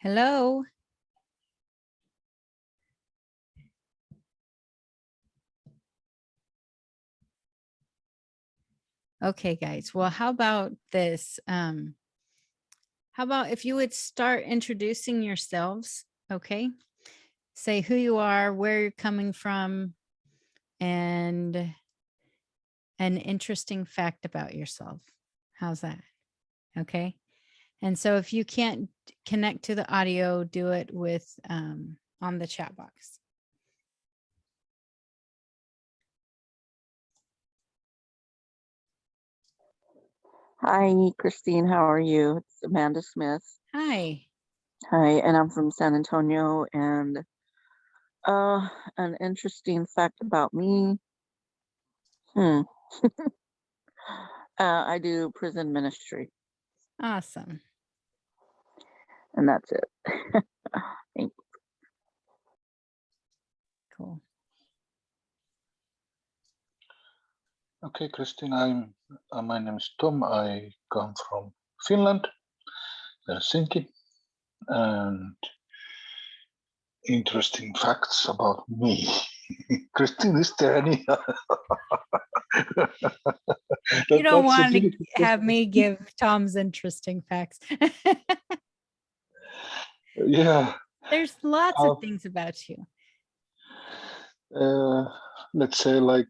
Hello. Okay, guys. Well, how about this? How about if you would start introducing yourselves? Okay. Say who you are, where you're coming from, and an interesting fact about yourself. How's that? Okay. And so if you can't connect to the audio, do it with on the chat box. Hi, Christine. How are you? It's Amanda Smith. Hi. Hi, and I'm from San Antonio. And an interesting fact about me. I do prison ministry, Awesome. and that's it. Thank you. Cool. Okay, Christine, my name is Tom. I come from Finland, Helsinki, and interesting facts about me. Christine, is there any? You don't want to have me give Tom's interesting facts. Yeah. There's lots of things about you. Let's say, like,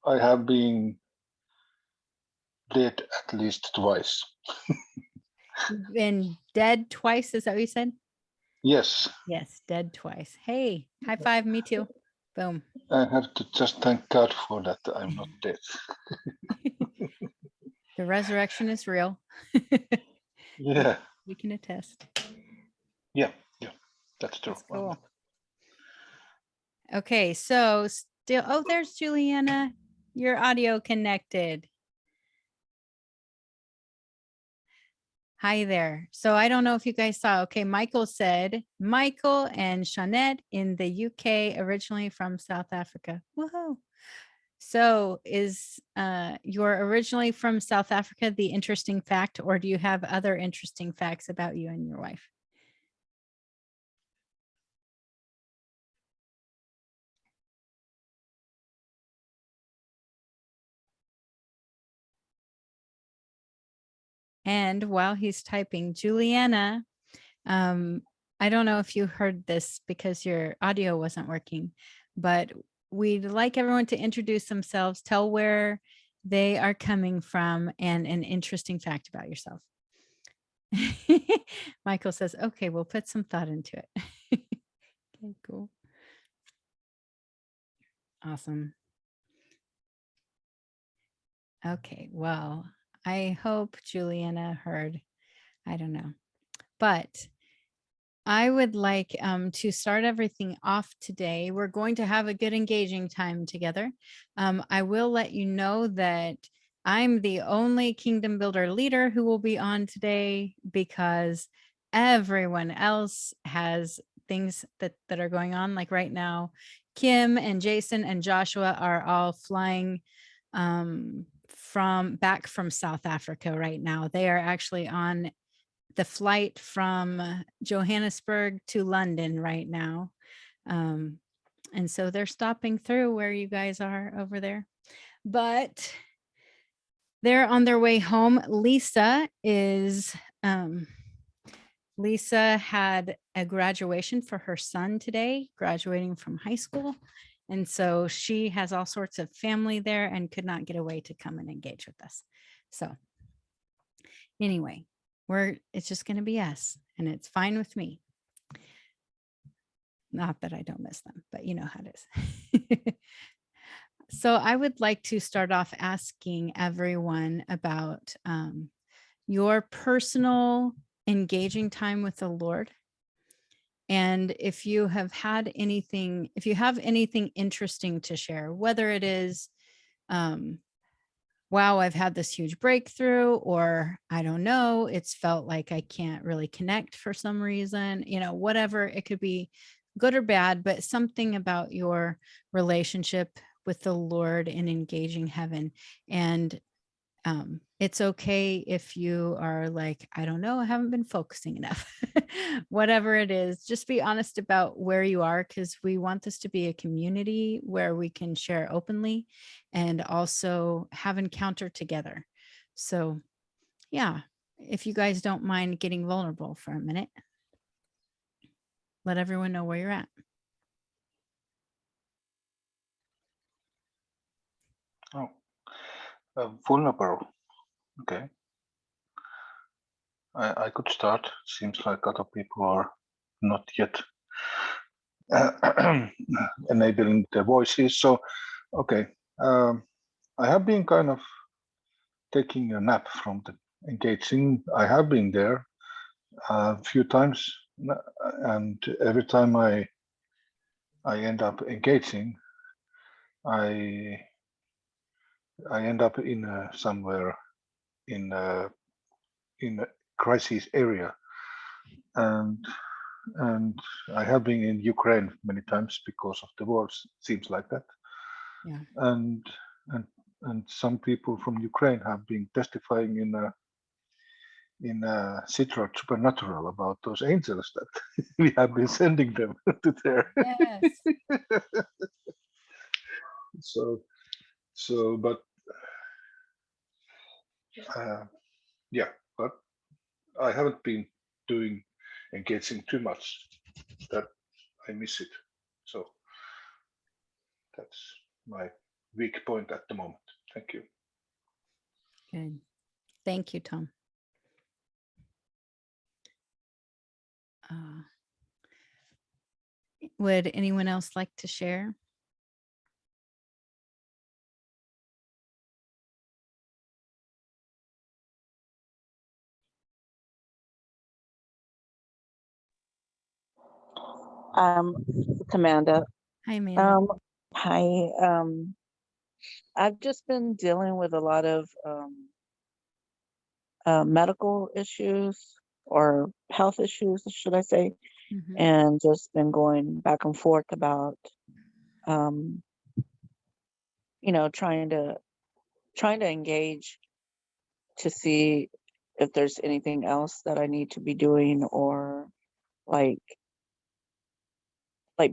I have been dead at least twice. You've been dead twice, is that what you said? Yes. Yes, dead twice. Hey, high five, me too. Boom. I have to just thank God for that. I'm not dead. The resurrection is real. Yeah. We can attest. Yeah, that's true. That's cool. Okay, so still, oh, there's Juliana. Your audio connected. Hi there. So I don't know if you guys saw, okay, Michael said, Michael and Shawnette in the UK, originally from South Africa. Woohoo. So is you're originally from South Africa the interesting fact, or do you have other interesting facts about you and your wife? And while he's typing, Juliana, I don't know if you heard this because your audio wasn't working, but we'd like everyone to introduce themselves, tell where they are coming from, and an interesting fact about yourself. Michael says, okay, we'll put some thought into it. Okay, cool. Awesome. Okay, well, I hope Juliana heard, I don't know, but I would like to start everything off today. We're going to have a good engaging time together. I will let you know that I'm the only Kingdom Builder leader who will be on today because everyone else has things that are going on. Like right now, Kim and Jason and Joshua are all flying back from South Africa right now. They are actually on the flight from Johannesburg to London right now. And so they're stopping through where you guys are over there, but they're on their way home. Lisa had a graduation for her son today, graduating from high school. And so she has all sorts of family there and could not get away to come and engage with us. So anyway, it's just going to be us, and it's fine with me. Not that I don't miss them, but you know how it is. So I would like to start off asking everyone about your personal engaging time with the Lord. And if you have had anything, if you have anything interesting to share, whether it is, wow, I've had this huge breakthrough, or I don't know, it's felt like I can't really connect for some reason, you know, whatever, it could be good or bad, but something about your relationship with the Lord and engaging heaven. And It's okay if you are like, I don't know, I haven't been focusing enough. Whatever it is, just be honest about where you are, because we want this to be a community where we can share openly and also have encounter together. So yeah, if you guys don't mind getting vulnerable for a minute, let everyone know where you're at. Oh, vulnerable. Okay. I could start. Seems like other people are not yet enabling their voices. So, okay. I have been kind of taking a nap from the engaging. I have been there a few times, and every time I end up engaging, I end up in somewhere in a crisis area, and I have been in Ukraine many times because of the wars. Seems like that. Yeah. And some people from Ukraine have been testifying in Citra Supernatural about those angels that we have been sending them to there. Yes. So, but yeah, but I haven't been engaging too much that I miss it. So that's my weak point at the moment. Thank you. Good. Thank you, Tom. Would anyone else like to share? It's Amanda. Hi, Amanda. Hi. I've just been dealing with a lot of medical issues or health issues, should I say, Mhm. and just been going back and forth about, trying to engage to see if there's anything else that I need to be doing, or like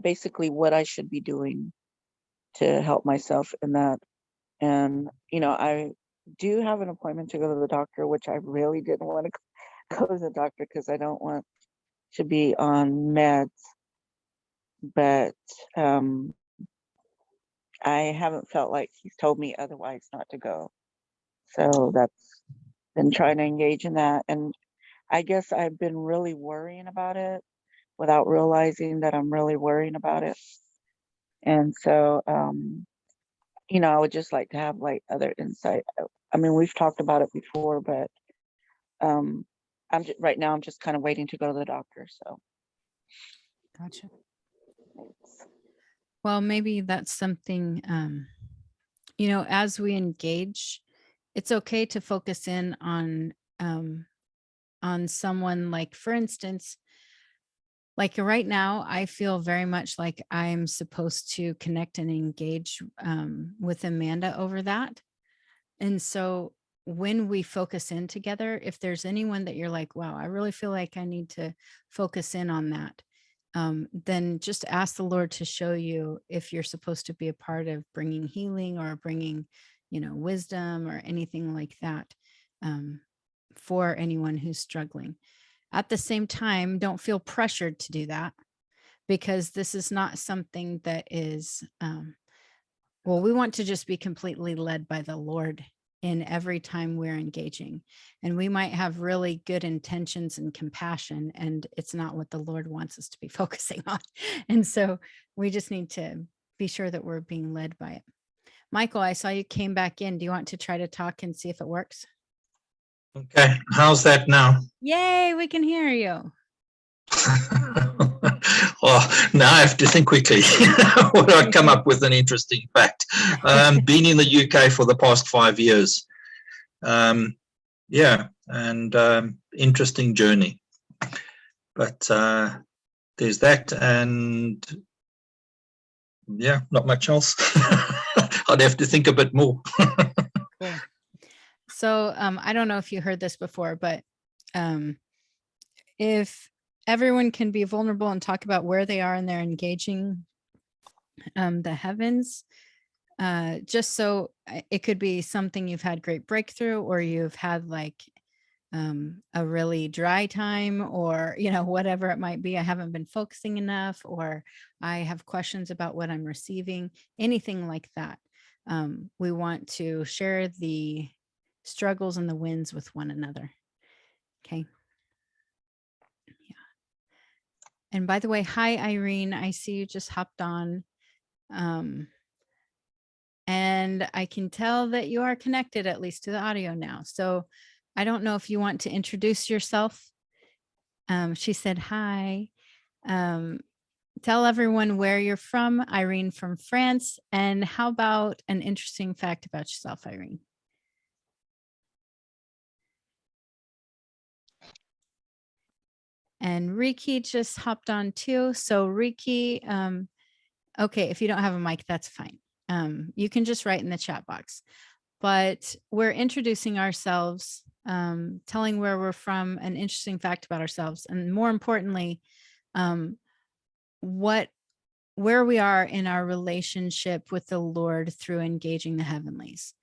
basically what I should be doing to help myself in that. And I do have an appointment to go to the doctor, which I really didn't want to go to the doctor because I don't want to be on meds, but I haven't felt like he's told me otherwise not to go. So that's been trying to engage in that. And I guess I've been really worrying about it without realizing that I'm really worrying about it. And so, I would just like to have like other insight. I mean, we've talked about it before, but right now I'm just kind of waiting to go to the doctor. So. Gotcha. Well, maybe that's something, as we engage, it's okay to focus in on someone, like, for instance, like right now, I feel very much like I'm supposed to connect and engage with Amanda over that. And so when we focus in together, if there's anyone that you're like, wow, I really feel like I need to focus in on that, then just ask the Lord to show you if you're supposed to be a part of bringing healing or bringing, wisdom or anything like that, for anyone who's struggling. At the same time, don't feel pressured to do that, because this is not something that is, well, we want to just be completely led by the Lord in every time we're engaging. And we might have really good intentions and compassion, and it's not what the Lord wants us to be focusing on. And so we just need to be sure that we're being led by it. Michael, I saw you came back in. Do you want to try to talk and see if it works? Okay, how's that now? Yay, we can hear you. Well, now I have to think quickly. Would I come up with an interesting fact? Been in the UK for the past 5 years. Yeah, and interesting journey. But there's that, and yeah, not much else. I'd have to think a bit more. Cool. So I don't know if you heard this before, but if everyone can be vulnerable and talk about where they are and they're engaging the heavens, just so it could be something you've had great breakthrough, or you've had like a really dry time, or whatever it might be. I haven't been focusing enough, or I have questions about what I'm receiving, anything like that. We want to share the struggles and the wins with one another. Okay. Yeah. And by the way, hi Irene, I see you just hopped on. And I can tell that you are connected, at least to the audio now. So I don't know if you want to introduce yourself. She said, hi. Tell everyone where you're from. Irene from France. And how about an interesting fact about yourself, Irene? And Riki just hopped on too. So Riki, okay, if you don't have a mic, that's fine. You can just write in the chat box. But we're introducing ourselves, telling where we're from, an interesting fact about ourselves, and more importantly, where we are in our relationship with the Lord through engaging the heavenlies.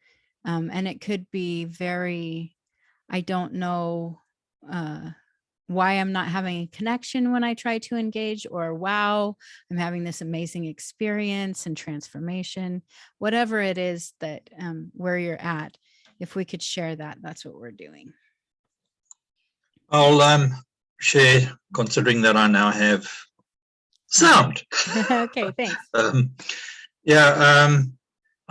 And it could be very, I don't know why I'm not having a connection when I try to engage, or wow, I'm having this amazing experience and transformation, whatever it is that where you're at. If we could share that, that's what we're doing. I'll share, considering that I now have sound. Okay, thanks. I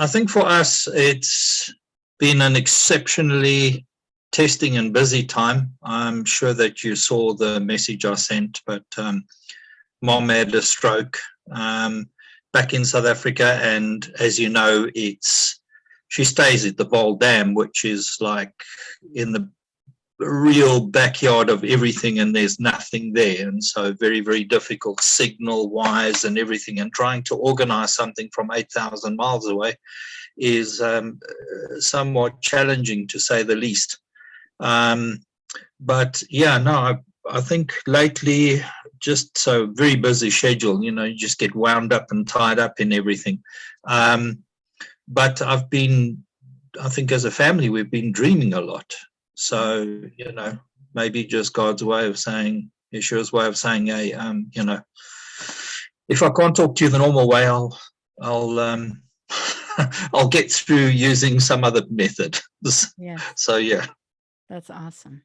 think for us, it's been an exceptionally testing and busy time. I'm sure that you saw the message I sent, but Mom had a stroke back in South Africa, and as you know, she stays at the Vaal Dam, which is like in the real backyard of everything, and there's nothing there, and so very, very difficult signal wise and everything, and trying to organize something from 8,000 miles away is somewhat challenging, to say the least. But yeah, no, I think lately, just so very busy schedule, you just get wound up and tied up in everything. But I think as a family, we've been dreaming a lot. So, maybe just God's way of saying, Yeshua's way of saying, hey, if I can't talk to you the normal way, I'll get through using some other method. Yeah. So, yeah. That's awesome.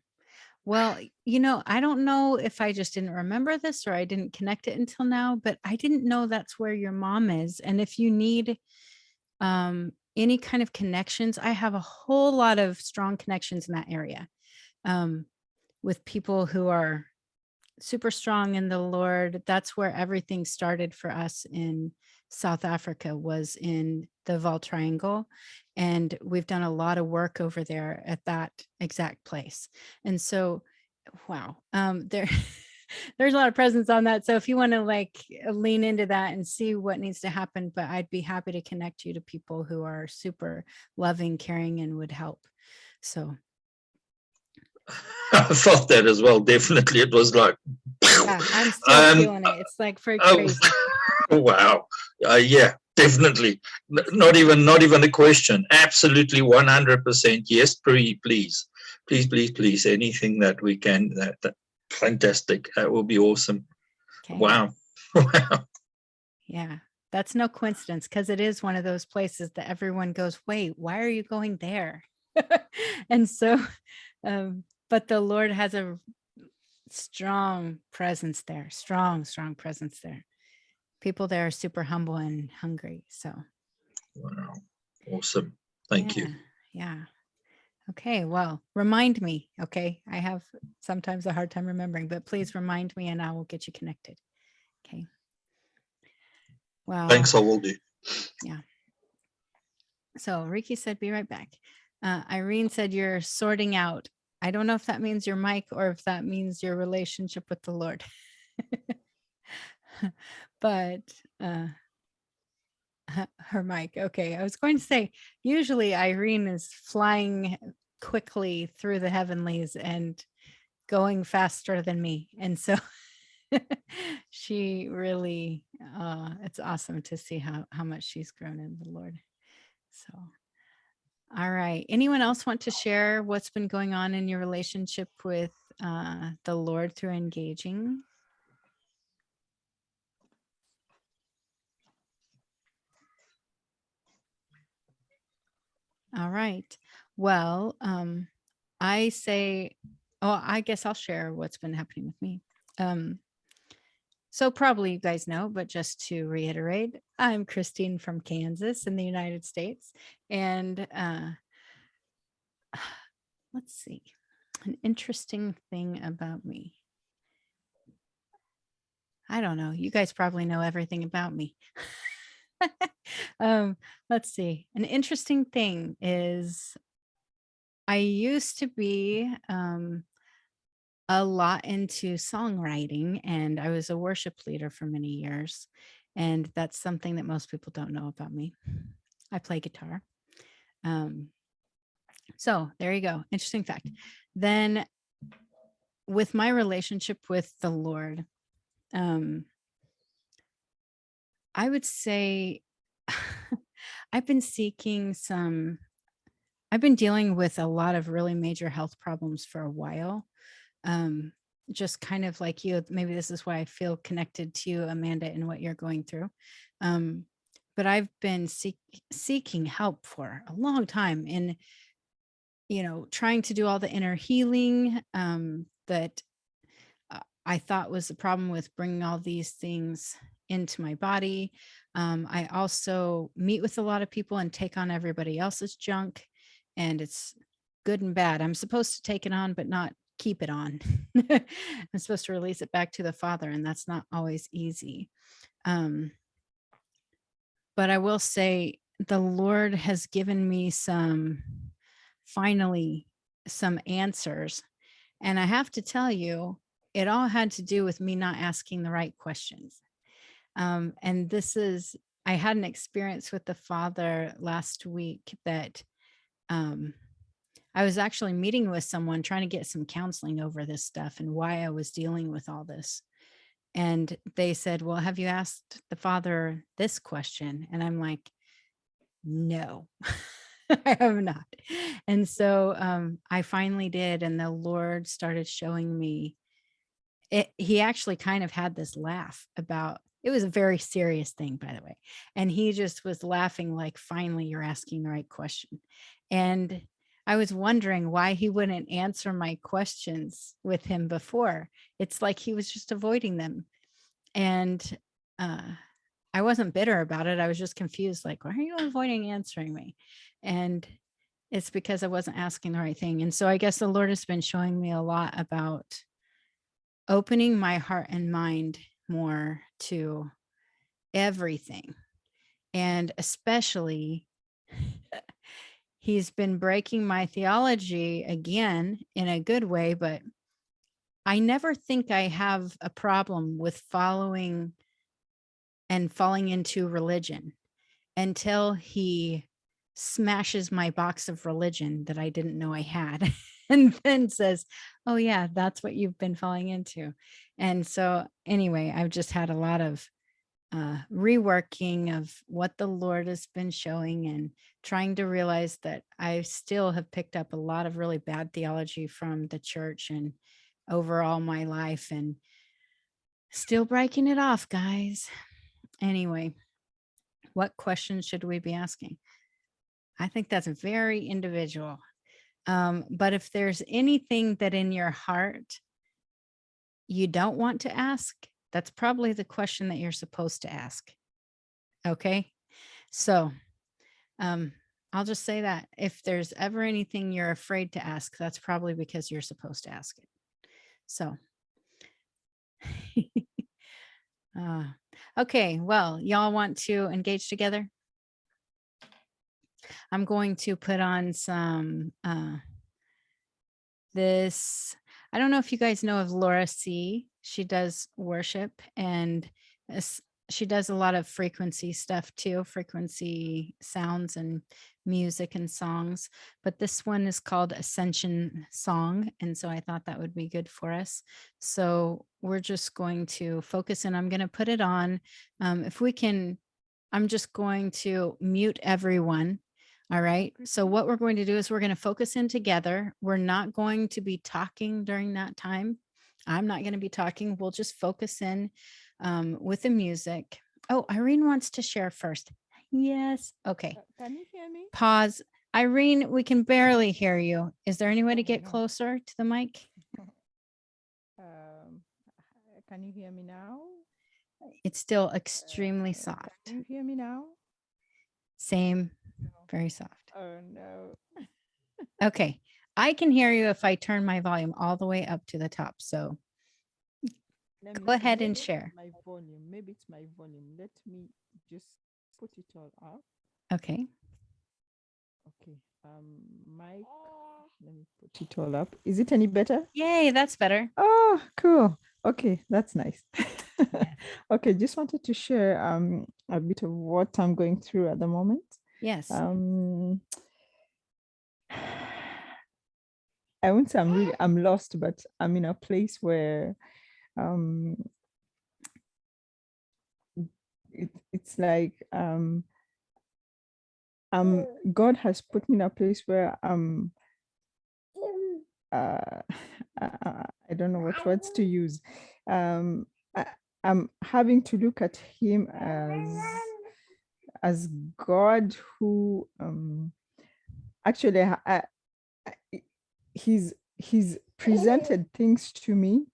Well, I don't know if I just didn't remember this or I didn't connect it until now, but I didn't know that's where your mom is. And if you need any kind of connections, I have a whole lot of strong connections in that area with people who are super strong in the Lord. That's where everything started for us in South Africa, was in the Vaal Triangle. And we've done a lot of work over there at that exact place. And so, wow, there's a lot of presence on that. So if you want to lean into that and see what needs to happen, but I'd be happy to connect you to people who are super loving, caring, and would help. So I felt that as well. Definitely. It was like, yeah, I'm still feeling it. It's like pretty crazy. Wow. Yeah, definitely. Not even a question. Absolutely 100%. Yes, please. Anything that we can, that fantastic. That will be awesome. Okay. Wow. Yeah, that's no coincidence, because it is one of those places that everyone goes, wait, why are you going there? And so, but the Lord has a strong presence there, strong presence there. People there are super humble and hungry. So wow. Awesome. Thank you. Yeah. Okay. Well, remind me. Okay. I have sometimes a hard time remembering, but please remind me and I will get you connected. Okay. Well, thanks. I will do. Yeah. So Riki said, be right back. Irene said, you're sorting out. I don't know if that means your mic or if that means your relationship with the Lord. But her mic. Okay. I was going to say, usually Irene is flying quickly through the heavenlies and going faster than me. And so she really, it's awesome to see how much she's grown in the Lord. So, all right. Anyone else want to share what's been going on in your relationship with the Lord through engaging? All right. Well, I say, oh, I guess I'll share what's been happening with me. So probably you guys know, but just to reiterate, I'm Christine from Kansas in the United States. And let's see, an interesting thing about me. I don't know. You guys probably know everything about me. Let's see. An interesting thing is I used to be a lot into songwriting, and I was a worship leader for many years. And that's something that most people don't know about me. I play guitar. So there you go. Interesting fact. Then with my relationship with the Lord, I would say I've been dealing with a lot of really major health problems for a while. Just kind of like you, maybe this is why I feel connected to you, Amanda, and what you're going through. But I've been seeking help for a long time in, trying to do all the inner healing that I thought was the problem with bringing all these things into my body. I also meet with a lot of people and take on everybody else's junk, and it's good and bad. I'm supposed to take it on, but not keep it on. I'm supposed to release it back to the Father, and that's not always easy. But I will say the Lord has given me finally some answers. And I have to tell you, it all had to do with me not asking the right questions. And I had an experience with the Father last week that I was actually meeting with someone trying to get some counseling over this stuff and why I was dealing with all this. And they said, well, have you asked the Father this question? And I'm like, no, I have not. And so I finally did. And the Lord started showing me it. He actually kind of had this laugh about, it was a very serious thing, by the way. And he just was laughing like, finally, you're asking the right question. And I was wondering why he wouldn't answer my questions with him before. It's like he was just avoiding them. And I wasn't bitter about it. I was just confused, like, why are you avoiding answering me? And it's because I wasn't asking the right thing. And so I guess the Lord has been showing me a lot about opening my heart and mind more to everything. And especially, he's been breaking my theology again in a good way, but I never think I have a problem with following and falling into religion until he smashes my box of religion that I didn't know I had and then says, oh yeah, that's what you've been falling into. And so anyway, I've just had a lot of reworking of what the Lord has been showing and trying to realize that I still have picked up a lot of really bad theology from the church and overall my life, and still breaking it off, guys. Anyway, what questions should we be asking? I think that's very individual. But if there's anything that in your heart you don't want to ask, that's probably the question that you're supposed to ask. Okay. So I'll just say that if there's ever anything you're afraid to ask, that's probably because you're supposed to ask it. So, okay. Well, y'all want to engage together? I'm going to put on some, I don't know if you guys know of Laura C. She does worship, and she does a lot of frequency stuff too, frequency sounds and music and songs. But this one is called Ascension Song. And so I thought that would be good for us. So we're just going to focus and I'm going to put it on. If we can, I'm just going to mute everyone. All right. So what we're going to do is we're going to focus in together. We're not going to be talking during that time. I'm not going to be talking. We'll just focus in with the music. Oh, Irene wants to share first. Yes. Okay. Can you hear me? Pause. Irene, we can barely hear you. Is there any way to get no. closer to the mic? Can you hear me now? It's still extremely Can soft. you hear me now? Same, very soft. Oh no. Okay. I can hear you if I turn my volume all the way up to the top. So Let me go see. ahead and Maybe it's share. My volume. Maybe it's my volume. Let me just put it all up. Okay. Okay. Mic. Let me put it all up. Is it any better? Yay, that's better. Oh, cool. Okay, that's nice. Okay, just wanted to share a bit of what I'm going through at the moment. Yes. I won't say I'm lost, but I'm in a place where it's like God has put me in a place where I don't know what words to use. I'm having to look at him as God who actually he's presented things to me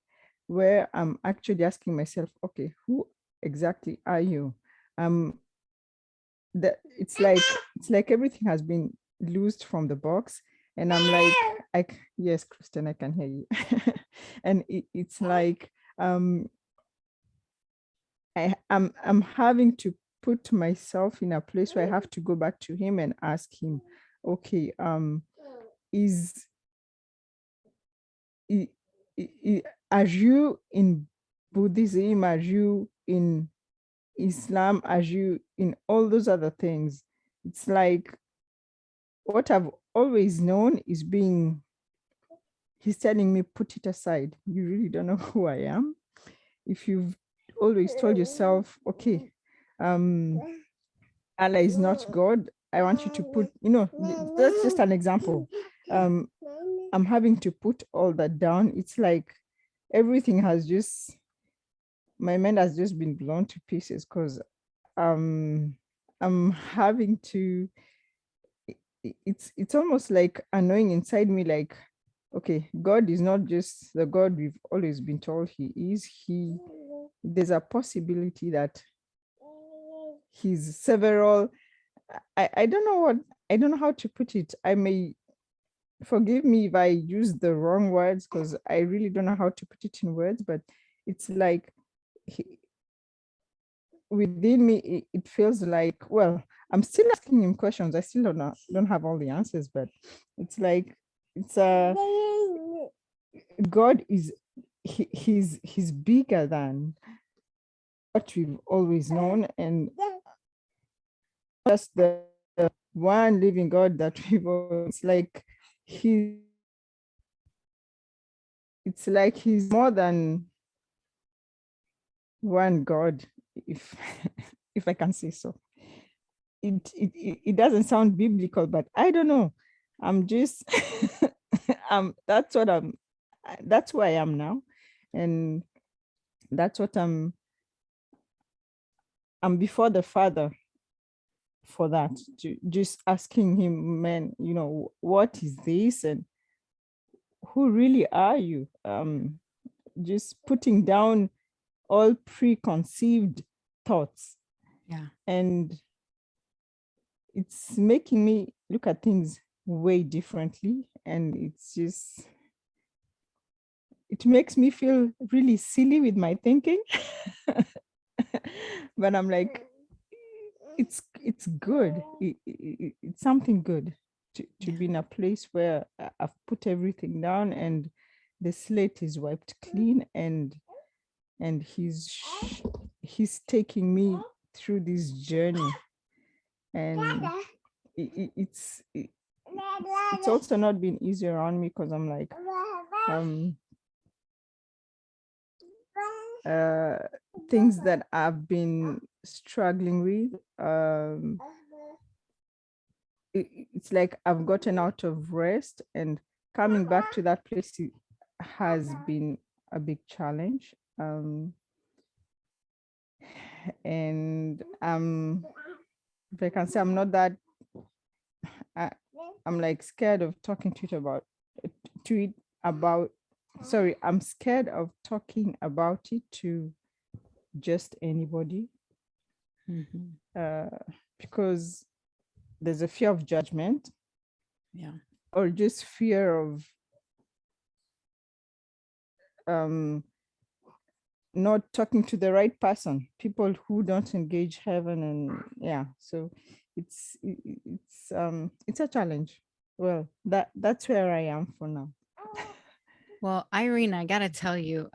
where I'm actually asking myself, okay, who exactly are you? That it's like everything has been loosed from the box, and I'm like, yes, Kristen, I can hear you. And it's like I'm having to put myself in a place where I have to go back to him and ask him, okay, are you in Buddhism? Are you in Islam? Are you in all those other things? It's like what I've always known is he's telling me, put it aside. You really don't know who I am. If you've always told yourself, okay, Allah is not God, I want you to put, that's just an example. I'm having to put all that down. It's like everything has my mind has just been blown to pieces because I'm having to, it's almost like annoying inside me, like, okay, God is not just the God we've always been told he is. There's a possibility that he's several, I don't know how to put it. I may, forgive me if I use the wrong words because I really don't know how to put it in words, but it's like within me, it feels like, well, I'm still asking him questions. I still don't have all the answers, but it's like, God is, he's bigger than what we've always known, and just the one living God that we've always, it's like he's more than one God, if if I can say so. It doesn't sound biblical, but I don't know. I'm just that's where I am now, and that's what I'm before the Father for that, just asking him, man, what is this, and who really are you? Just putting down all preconceived thoughts. Yeah. And it's making me look at things way differently, and it makes me feel really silly with my thinking. But I'm like, it's good. It's something good to be in a place where I've put everything down and the slate is wiped clean, and he's he's taking me through this journey, and it's also not been easy around me, because I'm like things that I've been struggling with, it's like I've gotten out of rest, and coming back to that place has been a big challenge. And if I can say, I'm not that, I'm like scared of talking sorry, I'm scared of talking about it to just anybody, because there's a fear of judgment, Yeah. or just fear of not talking to the right person, people who don't engage heaven, and yeah, so it's a challenge. Well, that's where I am for now. Well, Irene, I got to tell you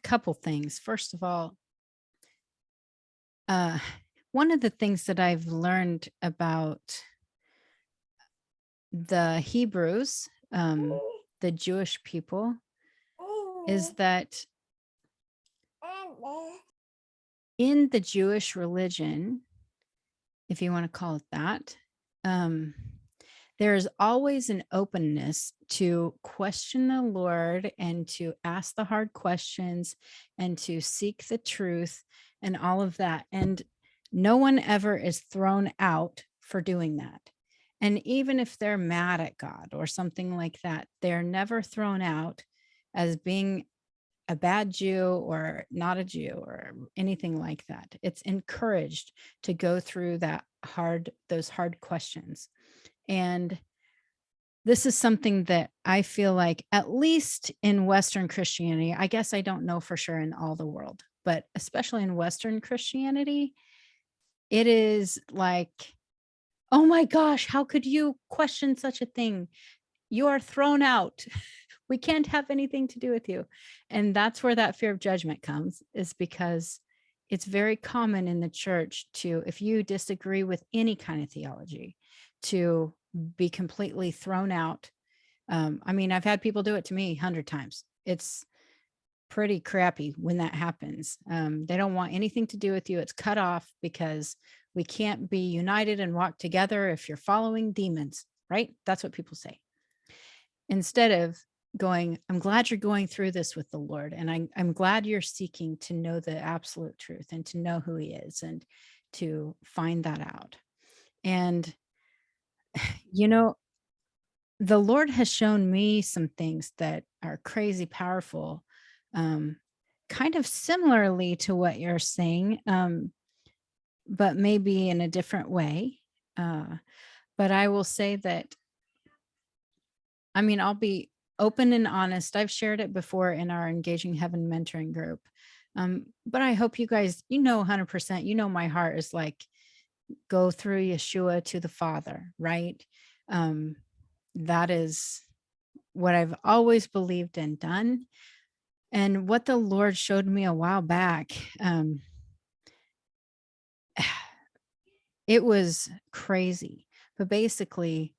couple things. First of all, one of the things that I've learned about the Hebrews, the Jewish people, is that in the Jewish religion, if you want to call it that, there is always an openness to question the Lord and to ask the hard questions and to seek the truth and all of that. And no one ever is thrown out for doing that. And even if they're mad at God or something like that, they're never thrown out as being a bad Jew or not a Jew or anything like that. It's encouraged to go through those hard questions. And this is something that I feel like, at least in Western Christianity, I guess I don't know for sure in all the world, but especially in Western Christianity, it is like, oh my gosh, how could you question such a thing? You are thrown out. We can't have anything to do with you. And that's where that fear of judgment comes, is because it's very common in the church to, if you disagree with any kind of theology, to be completely thrown out. I mean, I've had people do it to me 100 times. It's pretty crappy when that happens. They don't want anything to do with you. It's cut off, because we can't be united and walk together if you're following demons, right? That's what people say. Instead of going, I'm glad you're going through this with the Lord, and I'm glad you're seeking to know the absolute truth and to know who he is and to find that out. And you know, the Lord has shown me some things that are crazy powerful, kind of similarly to what you're saying, but maybe in a different way. But I will say that, I mean, I'll be open and honest. I've shared it before in our Engaging Heaven mentoring group. But I hope you guys, 100%, my heart is like, go through Yeshua to the Father, right? That is what I've always believed and done. And what the Lord showed me a while back, it was crazy. But basically,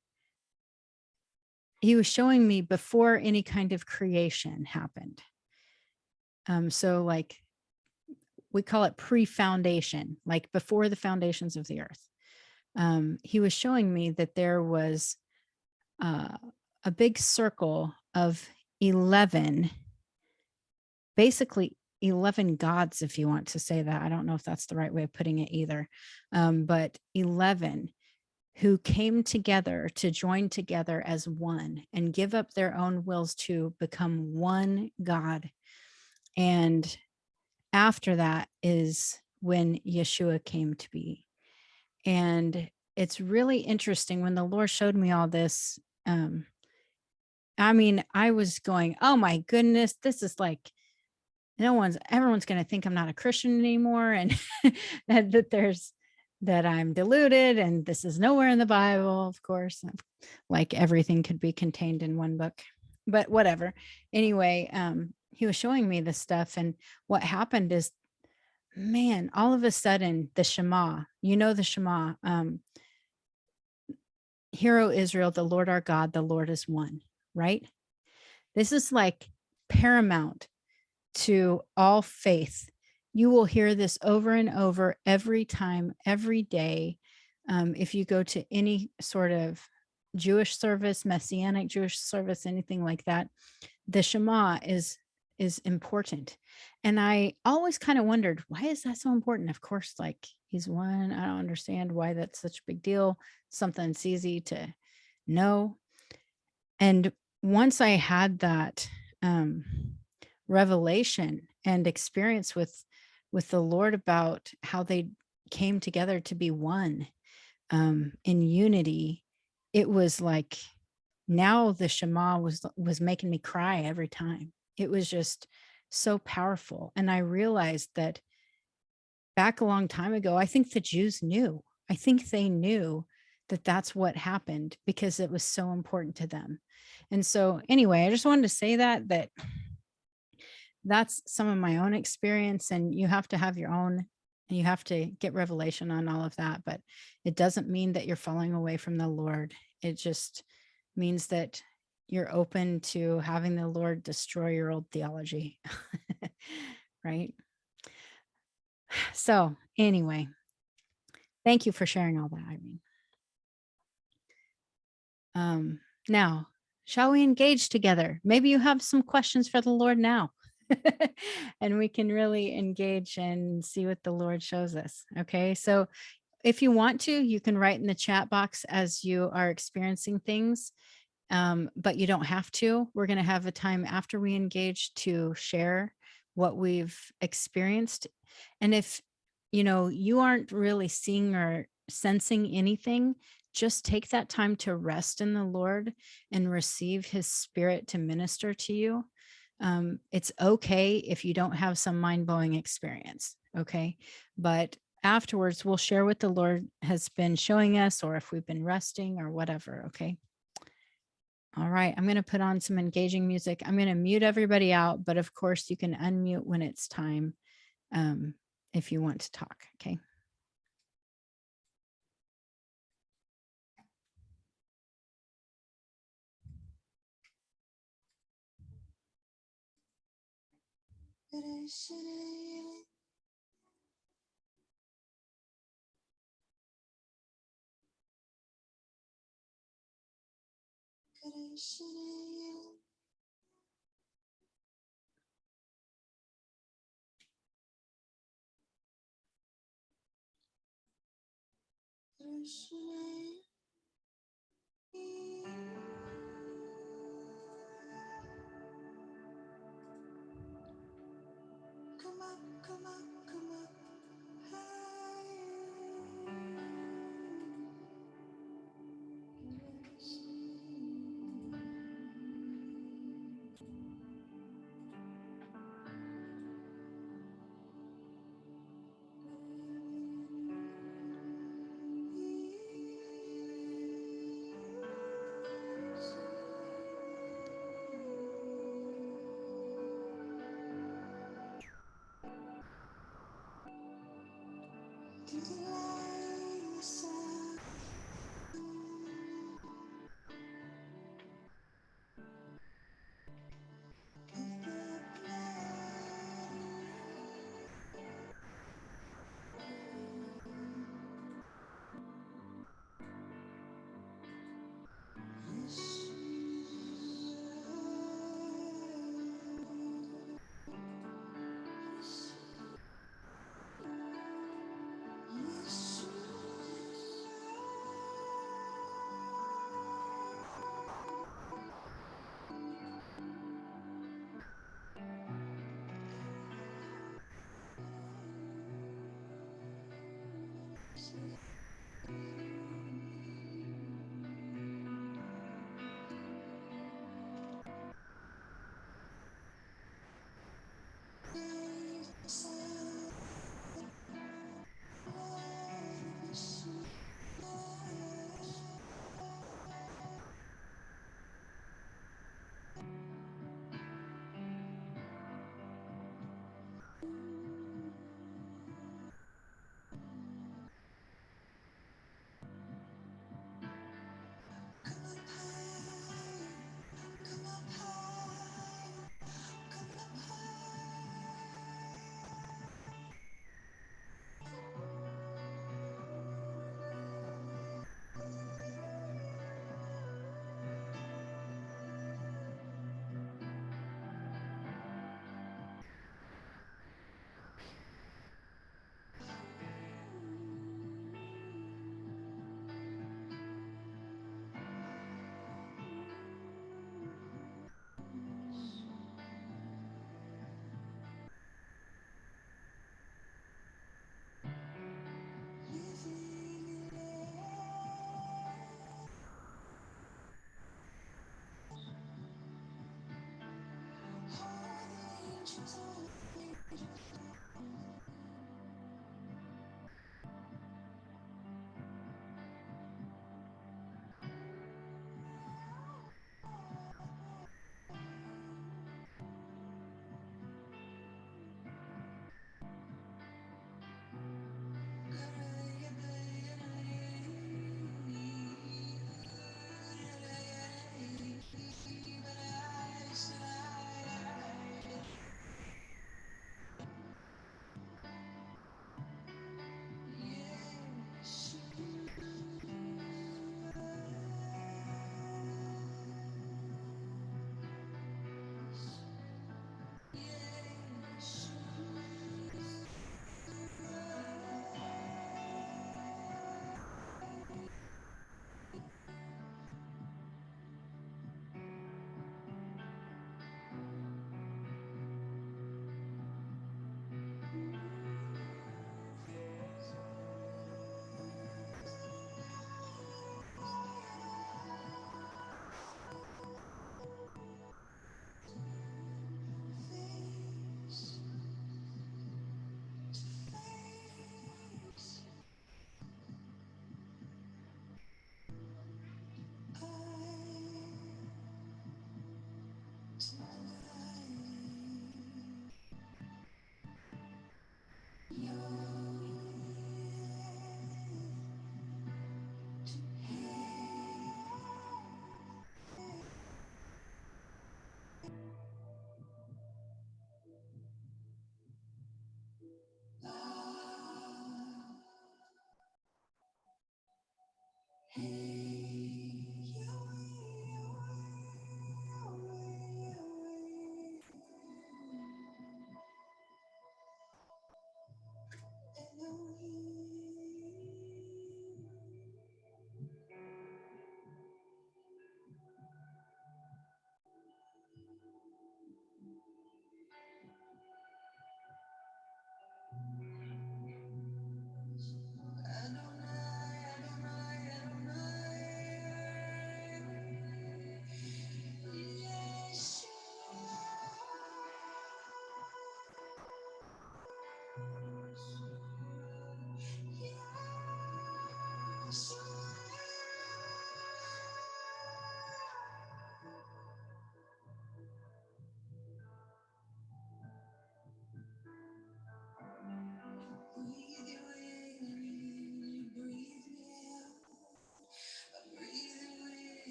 he was showing me before any kind of creation happened. So like, we call it pre-foundation, like before the foundations of the earth. He was showing me that there was a big circle of 11, basically 11 gods, if you want to say that. I don't know if that's the right way of putting it either, but 11 who came together to join together as one and give up their own wills to become one God. And after that is when Yeshua came to be. And it's really interesting when the Lord showed me all this. I mean, I was going, oh my goodness, this is like, everyone's going to think I'm not a Christian anymore. And that I'm deluded, and this is nowhere in the Bible, of course, like everything could be contained in one book, but whatever. Anyway, he was showing me this stuff. And what happened is man, all of a sudden the Shema, the Shema, Hear, O Israel, the Lord our God, the Lord is one, right? This is like paramount to all faith. You will hear this over and over every time, every day. If you go to any sort of Jewish service, Messianic Jewish service, anything like that, the Shema is important. And I always kind of wondered, why is that so important? Of course, like he's one. I don't understand why that's such a big deal. Something that's easy to know. And once I had that revelation and experience with the Lord about how they came together to be one in unity, it was like now the Shema was making me cry every time. It was just so powerful. And I realized that back a long time ago, I think the Jews knew. I think they knew that that's what happened because it was so important to them. And so anyway, I just wanted to say that that's some of my own experience, and you have to have your own, and you have to get revelation on all of that, but it doesn't mean that you're falling away from the Lord. It just means that you're open to having the Lord destroy your old theology. Right? So anyway, thank you for sharing all that, Irene. Now, shall we engage together? Maybe you have some questions for the Lord now. And we can really engage and see what the Lord shows us. Okay. So if you want to, you can write in the chat box as you are experiencing things. But you don't have to. We're going to have a time after we engage to share what we've experienced. And if you aren't really seeing or sensing anything, just take that time to rest in the Lord and receive his spirit to minister to you. It's okay if you don't have some mind-blowing experience. Okay. But afterwards, we'll share what the Lord has been showing us, or if we've been resting or whatever. Okay. All right, I'm going to put on some engaging music. I'm going to mute everybody out, but of course you can unmute when it's time if you want to talk. Okay.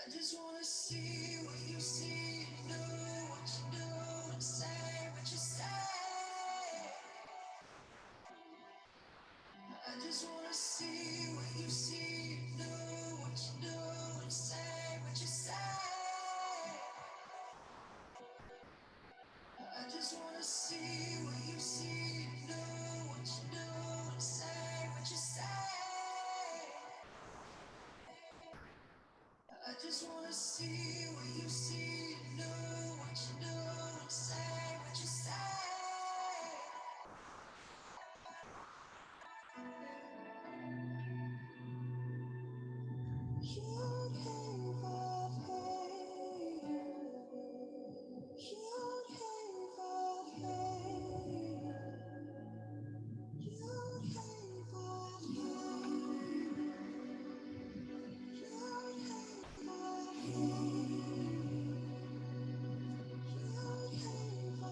I just wanna see what you see, know what you know, and say what you say. I just wanna see what you see, know what you know, and say what you say. I just wanna see what you see, know what you know, and say what you say. I just wanna see what you see, know what you know, and say what you say. You gave up, hey. You gave up, hey. You gave up, hey. You gave up, hey. You gave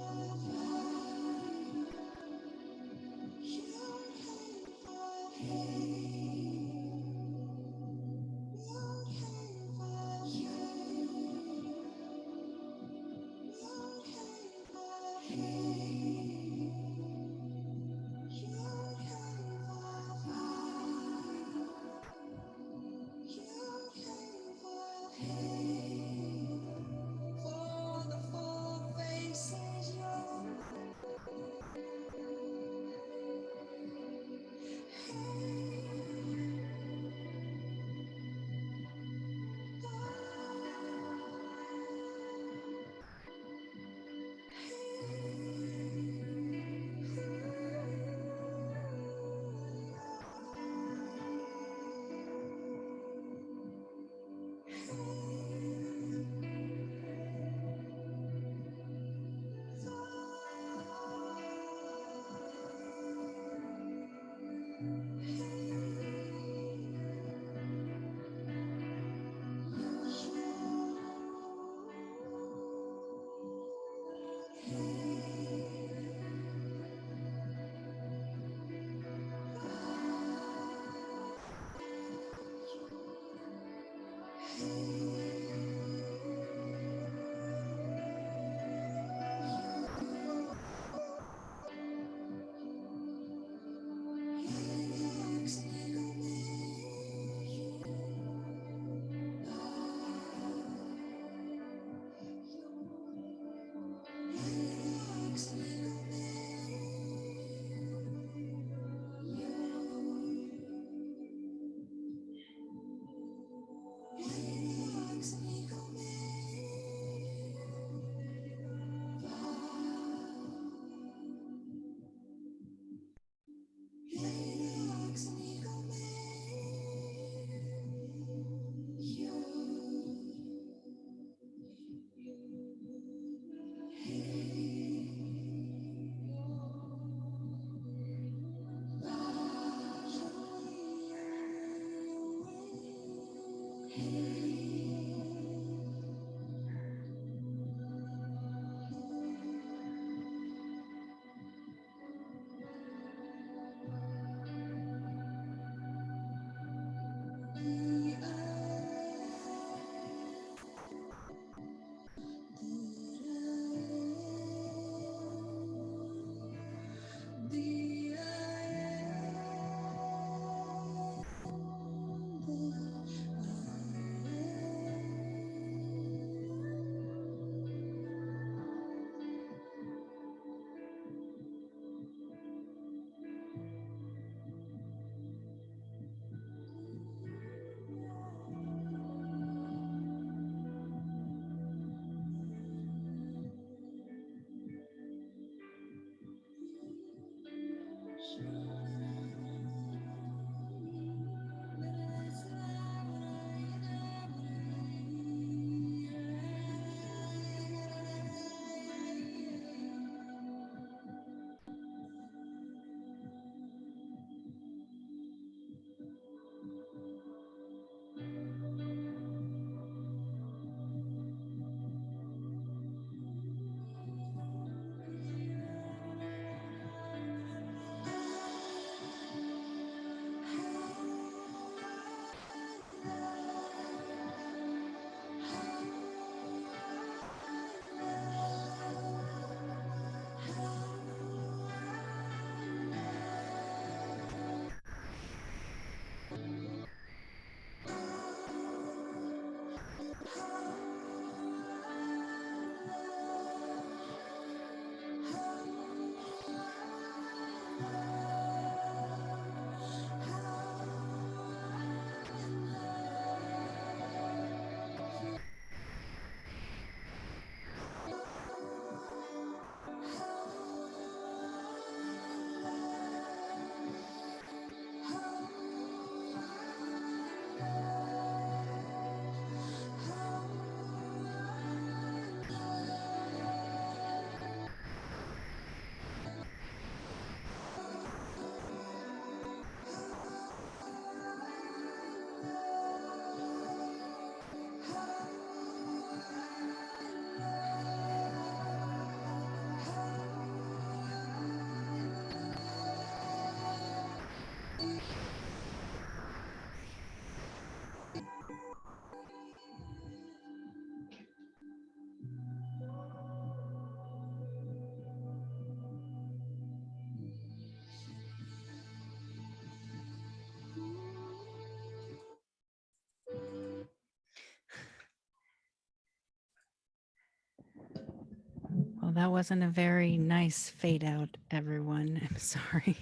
Well, that wasn't a very nice fade out, everyone. I'm sorry.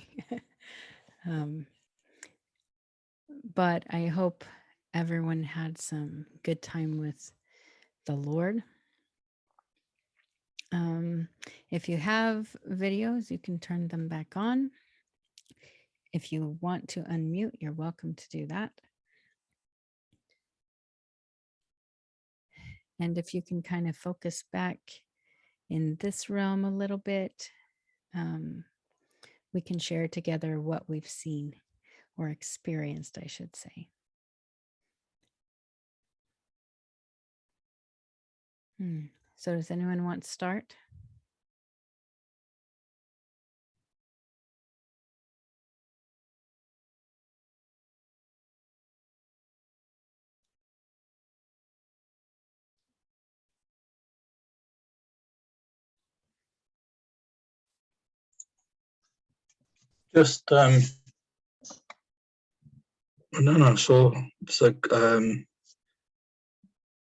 um, but I hope everyone had some good time with the Lord. If you have videos, you can turn them back on. If you want to unmute, you're welcome to do that. And if you can kind of focus back in this realm a little bit, we can share together what we've seen or experienced, I should say. So does anyone want to start? Just I saw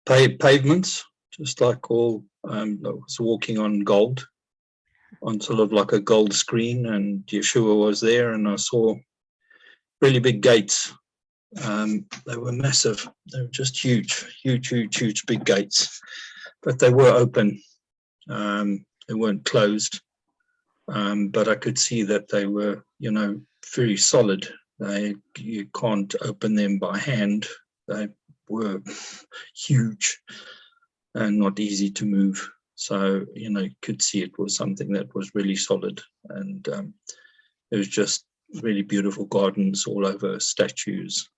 pavements, just like all I was walking on gold, on sort of like a gold screen, and Yeshua was there, and I saw really big gates. They were massive. They were just huge, big gates, but they were open. They weren't closed. But I could see that they were, very solid. You can't open them by hand. They were huge and not easy to move. So, you could see it was something that was really solid. And it was just really beautiful gardens all over, statues.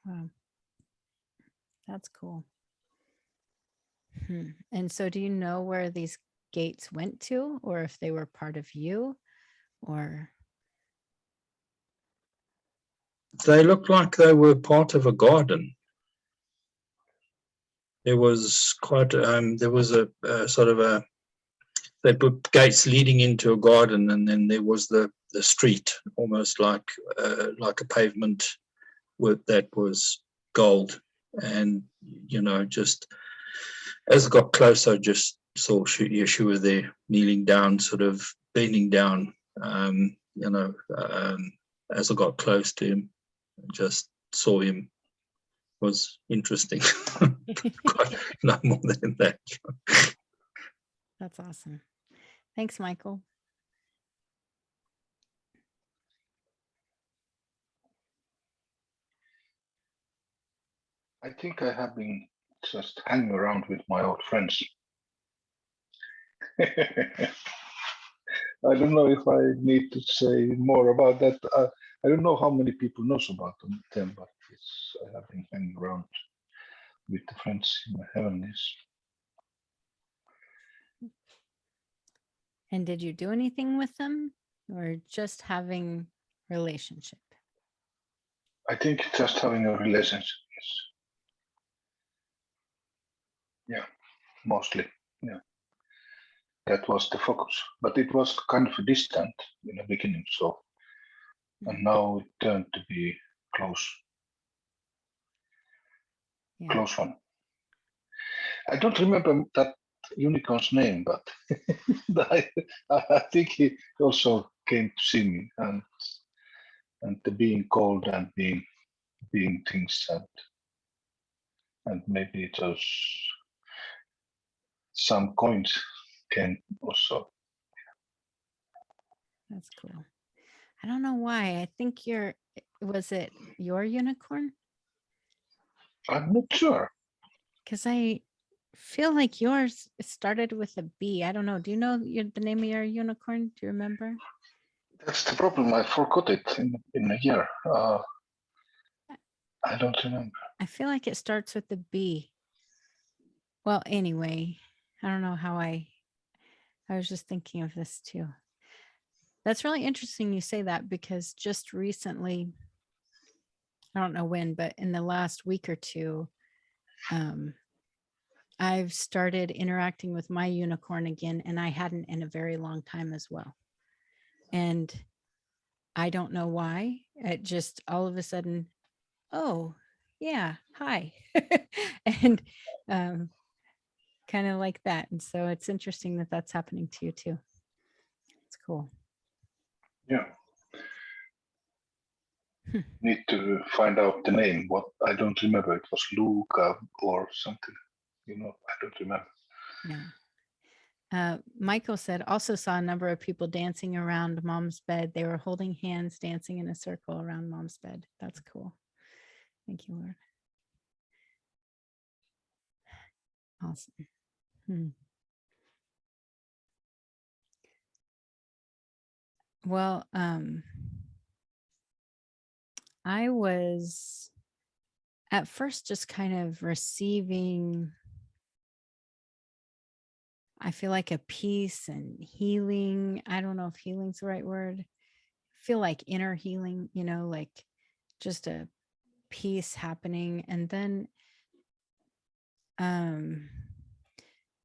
Wow. That's cool. And so do you know where these gates went to, or if they were part of you, or? They looked like they were part of a garden. There was there was a sort of a, they put gates leading into a garden, and then there was the street, almost like a pavement with that was gold. And just as I got closer, I just saw Yeshua there, kneeling down, sort of bending down. As I got close to him, just saw him. Was interesting. Quite, no more than that. That's awesome. Thanks, Michael. I think I have been just hanging around with my old friends. I don't know if I need to say more about that. I don't know how many people knows about them, but I have been hanging around with the friends in the heavenlies. And did you do anything with them, or just having relationship? I think just having a relationship is, yeah, mostly, yeah. That was the focus, but it was kind of distant in the beginning, so, and now it turned to be close one. I don't remember that unicorn's name, but I think he also came to see me, and the being cold and being things, and maybe it was some coins came also. That's cool. I don't know why. I think was it your unicorn? I'm not sure. Because I feel like yours started with a B. I don't know. Do you know the name of your unicorn? Do you remember? That's the problem. I forgot it in a year. I don't remember. I feel like it starts with a B. Well, anyway, I don't know how I was just thinking of this too. That's really interesting you say that, because just recently, I don't know when, but in the last week or two, I've started interacting with my unicorn again, and I hadn't in a very long time as well. And I don't know why. It just all of a sudden, oh, yeah, hi. And kind of like that. And so it's interesting that that's happening to you too. It's cool. Yeah. Need to find out the name. What I don't remember. It was Luca or something. I don't remember. Yeah. Michael said, also saw a number of people dancing around mom's bed. They were holding hands, dancing in a circle around mom's bed. That's cool. Thank you, Lord. Awesome. Well, I was at first just kind of receiving, I feel like, a peace and healing. I don't know if healing's the right word. I feel like inner healing, like just a peace happening. And then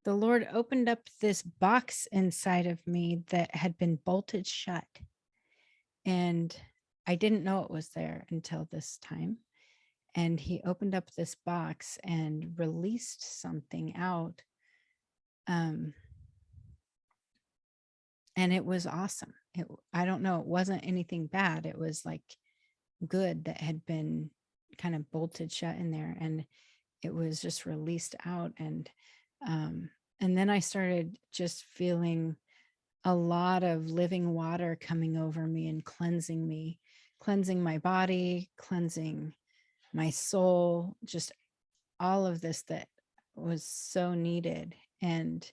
the Lord opened up this box inside of me that had been bolted shut. And I didn't know it was there until this time. And he opened up this box and released something out. And it was awesome. I don't know. It wasn't anything bad. It was like good that had been kind of bolted shut in there. And it was just released out. And then I started just feeling a lot of living water coming over me and cleansing me, cleansing my body, cleansing my soul, just all of this that was so needed. And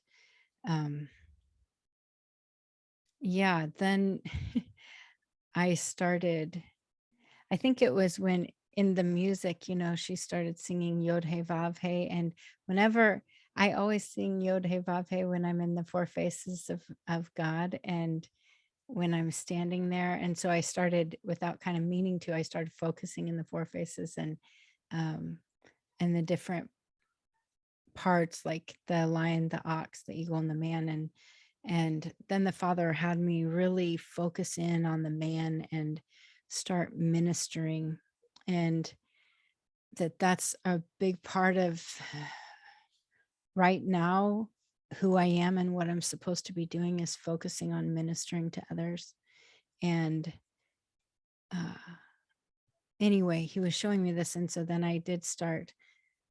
yeah, then I think it was when in the music, she started singing Yod He Vav He. And whenever I always sing Yod He Vav He when I'm in the four faces of God and when I'm standing there. And so I started, without kind of meaning to, I started focusing in the four faces and the different parts, like the lion, the ox, the eagle, and the man. And then the Father had me really focus in on the man and start ministering. And that's a big part of right now who I am and what I'm supposed to be doing is focusing on ministering to others. And anyway, he was showing me this. And so then I did start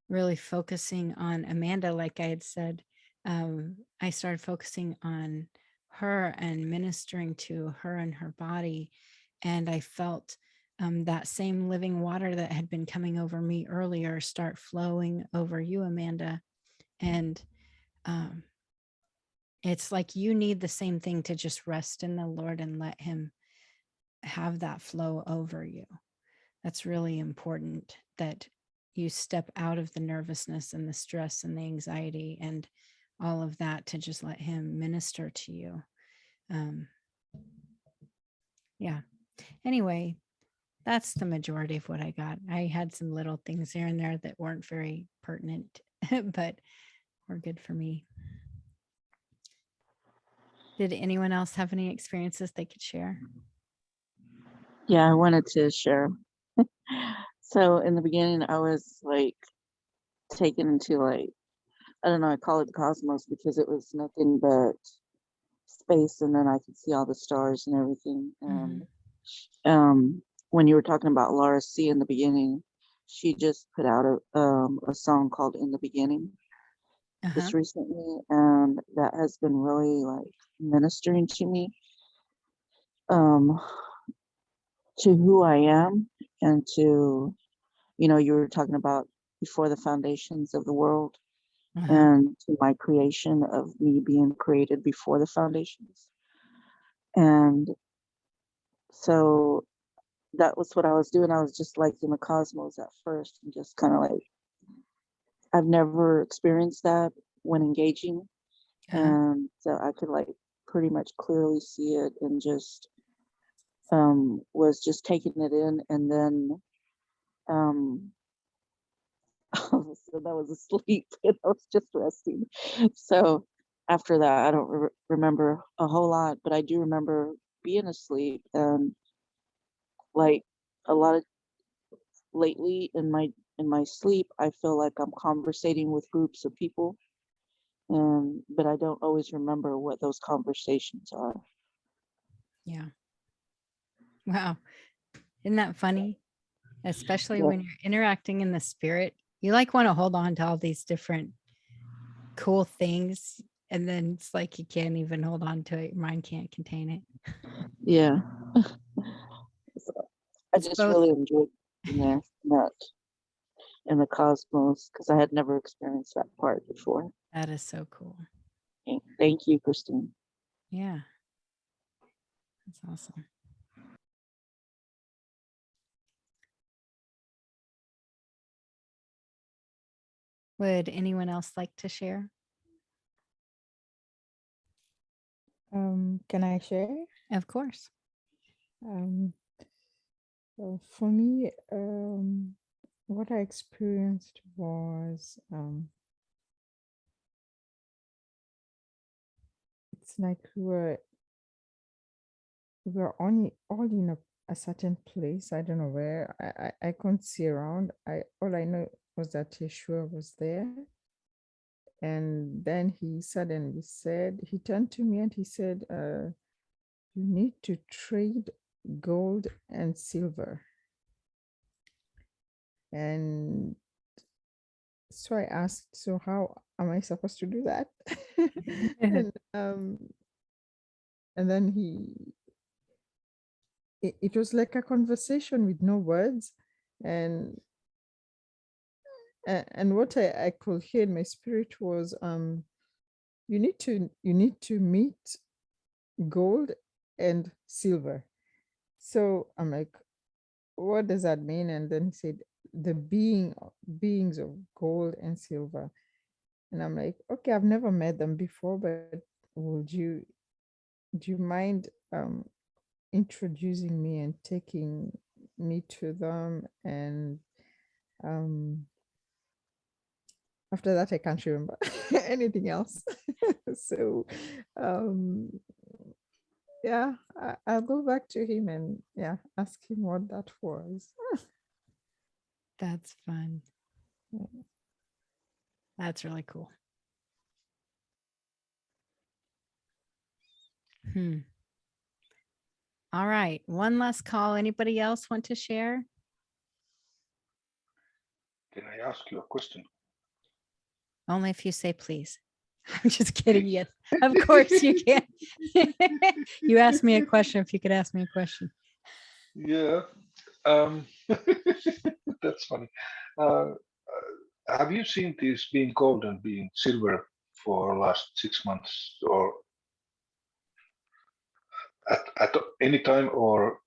really focusing on Amanda, like I had said. I started focusing on her and ministering to her and her body. And I felt that same living water that had been coming over me earlier start flowing over you, Amanda. And it's like you need the same thing to just rest in the Lord and let him have that flow over you. That's really important, that you step out of the nervousness and the stress and the anxiety and all of that to just let him minister to you. Yeah. Anyway, that's the majority of what I got. I had some little things here and there that weren't very pertinent, but were good for me. Did anyone else have any experiences they could share? Yeah, I wanted to share. So in the beginning, I was like taken into like, I don't know, I call it the cosmos because it was nothing but space, and then I could see all the stars and everything. And when you were talking about Laura C in the beginning, she just put out a song called In the Beginning just recently, and that has been really like ministering to me, to who I am, and to, you were talking about before the foundations of the world, and to my creation of me being created before the foundations. And so that was what I was doing. I was just like in the cosmos at first, and just kind of like, I've never experienced that when engaging. And so I could like pretty much clearly see it, and just was just taking it in. And then all of a sudden I was asleep and I was just resting. So after that, I don't remember a whole lot, but I do remember being asleep. And like a lot of lately in my sleep, I feel like I'm conversating with groups of people, but I don't always remember what those conversations are. Yeah. Wow. Isn't that funny? Especially Yeah. when you're interacting in the spirit, you like want to hold on to all these different cool things. And then it's like you can't even hold on to it. Your mind can't contain it. Yeah. So I It's just both. really enjoyed being there, not in the cosmos, because I had never experienced that part before. That is so cool. Thank you, Christine. Yeah. That's awesome. Would anyone else like to share? Can I share? Of course. So for me, what I experienced was it's like we were only all in a certain place. I don't know where. I couldn't see around. All I know was that Yeshua was there. And then he suddenly said, he turned to me and he said, you need to trade gold and silver. And so I asked, so how am I supposed to do that? And then it was like a conversation with no words. And what I could hear in my spirit was, you need to meet gold and silver. So I'm like, what does that mean? And then he said, the beings of gold and silver. And I'm like, okay, I've never met them before, but do you mind introducing me and taking me to them? And after that, I can't remember anything else. So yeah, I'll go back to him and ask him what that was. That's fun. Yeah. That's really cool. All right. One last call. Anybody else want to share? Can I ask you a question? Only if you say please. I'm just kidding. Yes, of course you can. You asked me a question. If you could ask me a question. Yeah. That's funny. Have you seen this being gold and being silver for last 6 months, or at any time or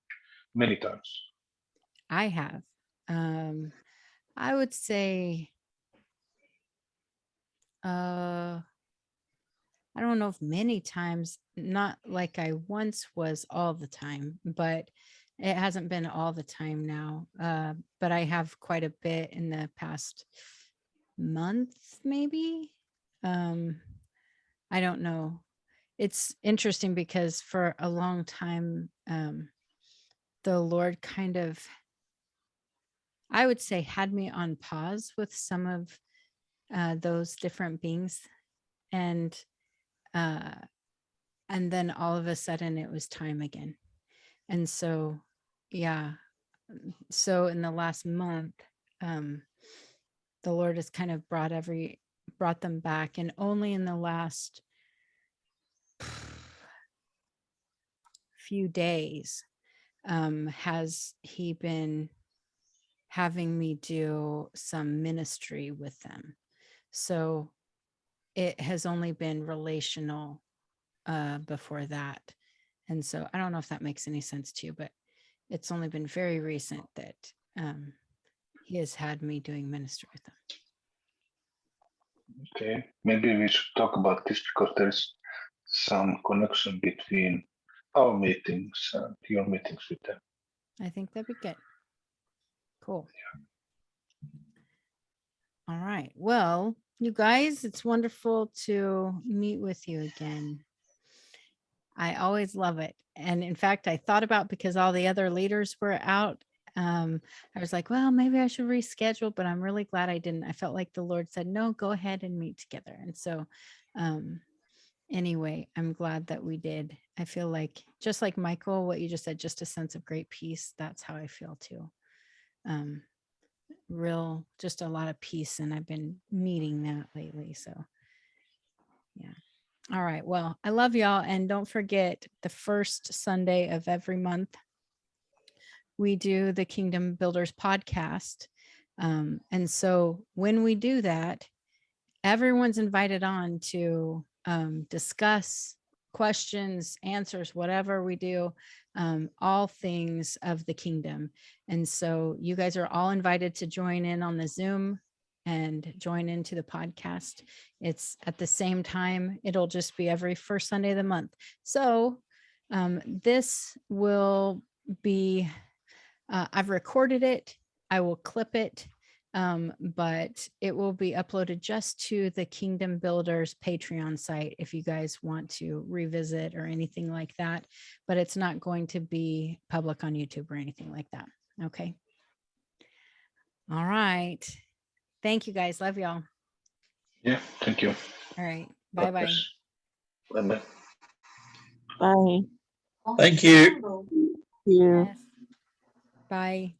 many times? I have. I would say, I don't know if many times, not like I once was all the time, but it hasn't been all the time now. But I have quite a bit in the past month, maybe. I don't know. It's interesting because for a long time, the Lord kind of, I would say, had me on pause with some of those different beings. And then all of a sudden it was time again. And so, yeah. So in the last month, the Lord has kind of brought them back. And only in the last few days has he been having me do some ministry with them. So it has only been relational before that. And so I don't know if that makes any sense to you, but it's only been very recent that he has had me doing ministry with them. Okay, maybe we should talk about this because there's some connection between our meetings and your meetings with them. I think that'd be good. Cool. All right. Well, you guys, it's wonderful to meet with you again. I always love it. And in fact, I thought about, because all the other leaders were out, I was like, well, maybe I should reschedule, but I'm really glad I didn't. I felt like the Lord said, no, go ahead and meet together. And so anyway, I'm glad that we did. I feel like, just like Michael, what you just said, just a sense of great peace. That's how I feel too. Just a lot of peace. And I've been needing that lately. So yeah. All right. Well, I love y'all. And don't forget, the first Sunday of every month, we do the Kingdom Builders podcast. And so when we do that, everyone's invited on to discuss questions, answers, whatever we do, all things of the kingdom. And so you guys are all invited to join in on the Zoom and join into the podcast. It's at the same time. It'll just be every first Sunday of the month. So this will be, I've recorded it. I will clip it. But it will be uploaded just to the Kingdom Builders Patreon site if you guys want to revisit or anything like that. But it's not going to be public on YouTube or anything like that. Okay. All right. Thank you guys. Love y'all. Yeah, thank you. All right. Bye-bye. Bye-bye. Bye. Thank you. You. Yes. Bye.